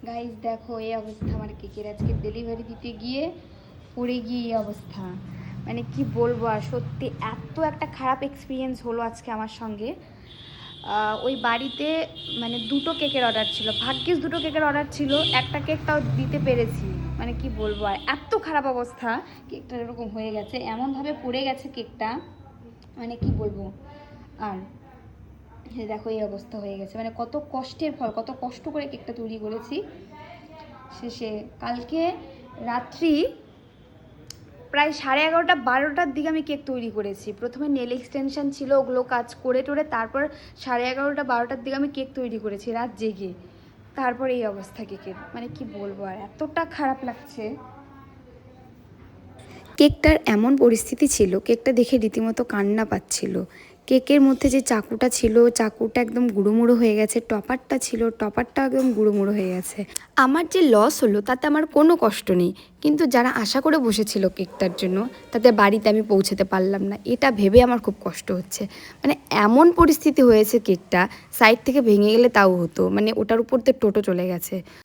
Guys দেখো এই অবস্থা আমার কেকের, আজকে ডেলিভারি দিতে গিয়ে পড়ে গিয়ে এই অবস্থা। মানে কি বলবো, আর সত্যি এত একটা খারাপ এক্সপিরিয়েন্স হলো আজকে আমার সঙ্গে। ওই বাড়িতে মানে দুটো কেকের অর্ডার ছিল, ভাগ্যিস দুটো কেকের অর্ডার ছিল, একটা কেক তাও দিতে পেরেছি। মানে কি বলবো, আর এত খারাপ অবস্থা, কেকটা এরকম হয়ে গেছে, এমনভাবে পড়ে গেছে কেকটা, মানে কি বলবো। আর দেখো এই অবস্থা হয়ে গেছে, মানে কত কষ্টের ফল, কত কষ্ট করে কেকটা তৈরি করেছি। শেষে কালকে রাত্রি প্রায় 11:30-12টার দিকে আমি কেক তৈরি করেছি। প্রথমে নেল এক্সটেনশন ছিল, ওগুলো কাজ করে টোরে তারপর 11:30-12টার দিকে আমি কেক তৈরি করেছি রাত জেগে। তারপর এই অবস্থা কেকের, মানে কি বলবো, আর এতটা খারাপ লাগছে। কেকটার এমন পরিস্থিতি ছিল, কেকটা দেখে রীতিমতো কান্না পাচ্ছিল। কেকের মধ্যে যে চাকুটা ছিল, চাকুটা একদম গুঁড়োমুড়ো হয়ে গেছে, টপারটা ছিল, টপারটা একদম গুঁড়োমুড়ো হয়ে গেছে। আমার যে লস হলো তাতে আমার কোনো কষ্ট নেই, কিন্তু যারা আশা করে বসেছিল কেকটার জন্য, তাদের বাড়িতে আমি পৌঁছাতে পারলাম না, এটা ভেবে আমার খুব কষ্ট হচ্ছে। মানে এমন পরিস্থিতি হয়েছে, কেকটা সাইড থেকে ভেঙে গেলে তাও হতো, মানে ওটার উপর দিয়ে টোটো চলে গেছে।